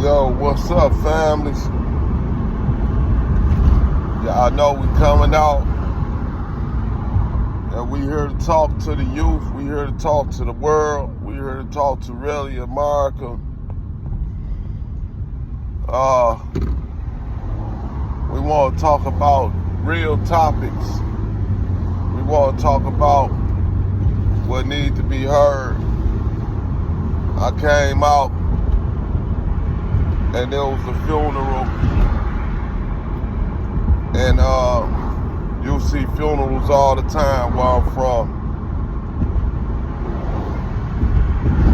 Yo, what's up, families? Y'all know we coming out, and we here to talk to the youth. We here to talk to the world. We here to talk to really America. We want to talk about real topics. We want to talk about what needs to be heard. I came out, and there was a funeral, and you'll see funerals all the time where I'm from.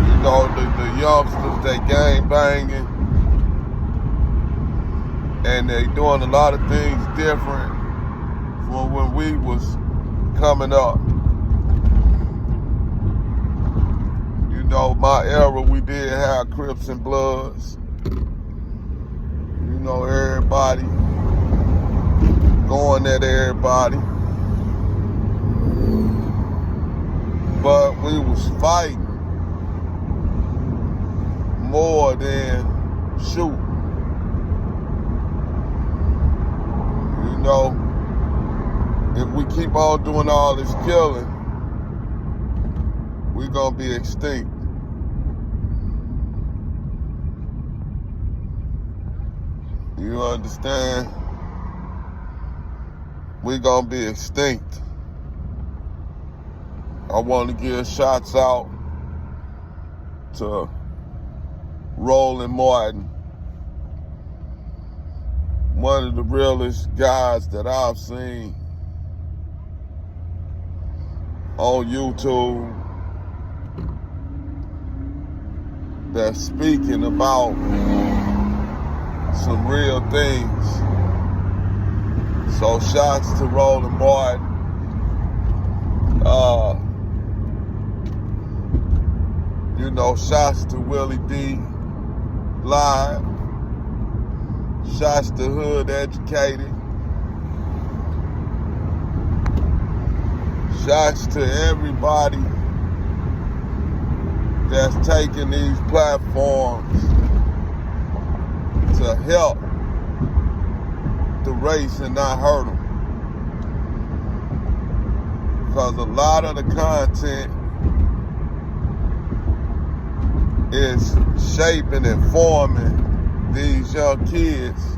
You know, the youngsters, they gang banging, and they doing a lot of things different from when we was coming up. You know, my era, we did have Crips and Bloods. You know, everybody going at everybody. But we was fighting more than shooting. You know, if we keep on doing all this killing, we're gonna be extinct. You understand? We're gonna be extinct. I want to give shots out to Roland Martin, one of the realest guys that I've seen on YouTube that's speaking about some real things. So shots to Roland Martin. You know, shots to Willie D. Live. Shots to Hood Educated. Shots to everybody that's taking these platforms to help the race and not hurt them. Because a lot of the content is shaping and forming these young kids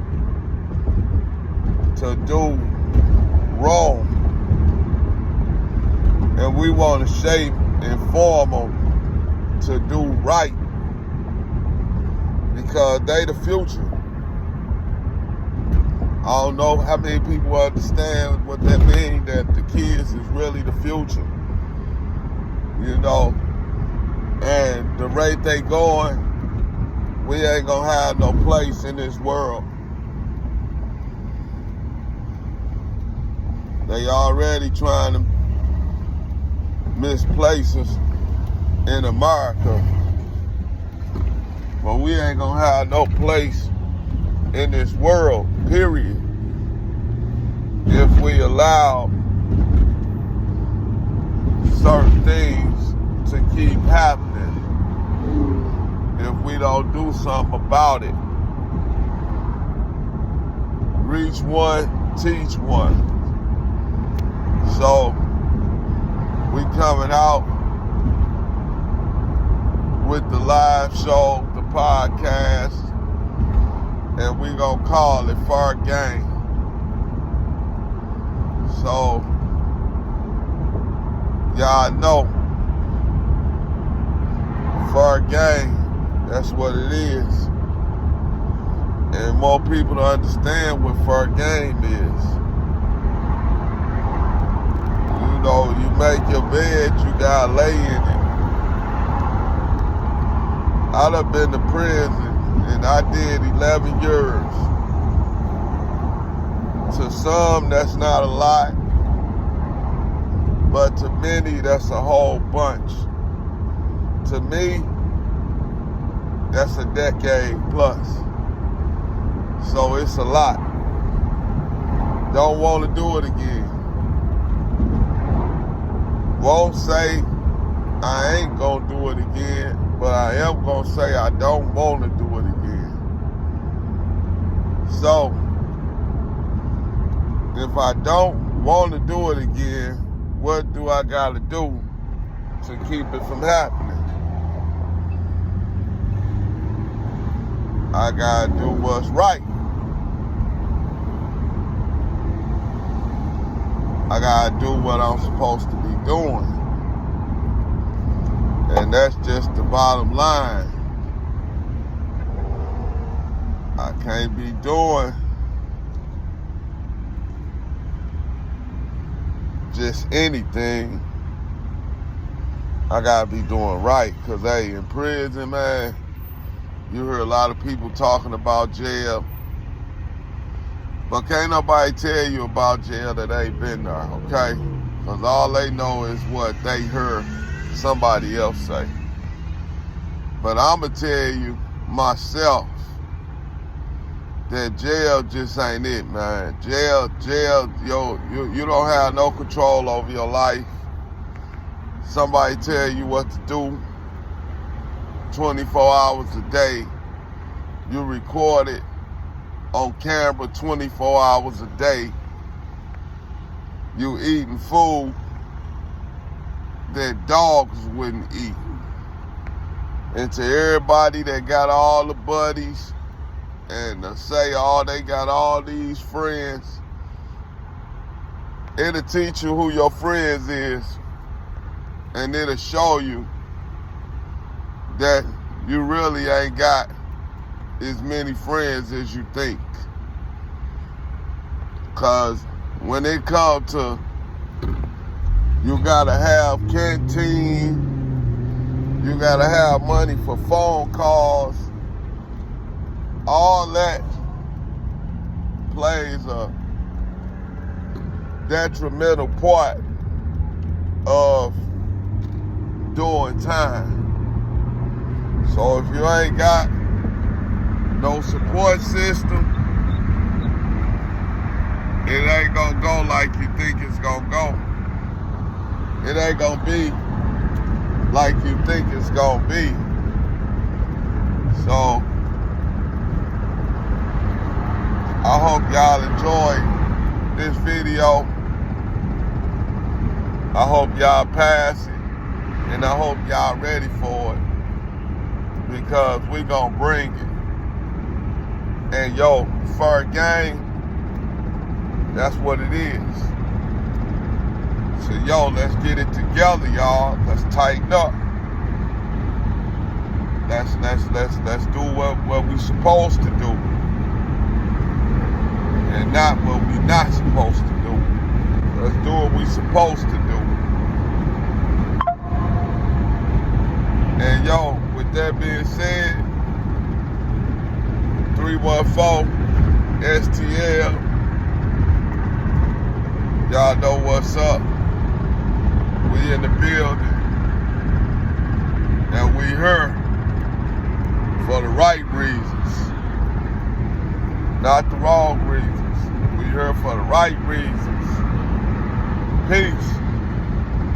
to do wrong. And we want to shape and form them to do right. Because they the future. I don't know how many people understand what that means, that the kids is really the future. You know, and the rate they going, we ain't gonna have no place in this world. They already trying to misplace us in America, but we ain't gonna have no place in this world, period, if we allow certain things to keep happening, if we don't do something about it. Reach one, teach one. So we coming out with the live show, the podcast, and we gonna call it Fair Game. So y'all know, Fair Game, that's what it is. And more people to understand what Fair Game is. You know, you make your bed, you gotta lay in it. I done been to prison, and I did 11 years. To some, that's not a lot, but to many, that's a whole bunch. To me, that's a decade plus. So it's a lot. Don't want to do it again. Won't say I ain't gonna do it again, but I am gonna say I don't want to do it again. So, if I don't want to do it again, what do I got to do to keep it from happening? I got to do what's right. I got to do what I'm supposed to be doing. And that's just the bottom line. I can't be doing just anything. I gotta be doing right. Cause hey, in prison, man, you hear a lot of people talking about jail. But can't nobody tell you about jail that ain't been there, okay? Cause all they know is what they heard somebody else say. But I'ma tell you myself that jail just ain't it, man. Jail, you don't have no control over your life. Somebody tell you what to do 24 hours a day. You record it on camera 24 hours a day. You eating food that dogs wouldn't eat. And to everybody that got all the buddies and to say, oh, they got all these friends, it'll teach you who your friends is, and it'll show you that you really ain't got as many friends as you think. Cause when it comes to, you gotta have canteen, you gotta have money for phone calls, all that plays a detrimental part of doing time. So if you ain't got no support system, it ain't gonna go like you think it's gonna go. It ain't gonna be like you think it's gonna be. So I hope y'all enjoyed this video. I hope y'all pass it, and I hope y'all ready for it, because we gonna bring it. And yo, for a game, that's what it is. So yo, let's get it together, y'all. Let's tighten up. Let's do what we supposed to do, and not what we not supposed to do. Let's do what we supposed to do. And yo, with that being said, 314 STL, y'all know what's up. We in the building, and we here for the right reasons, not the wrong reasons. We here for the right reasons. Peace.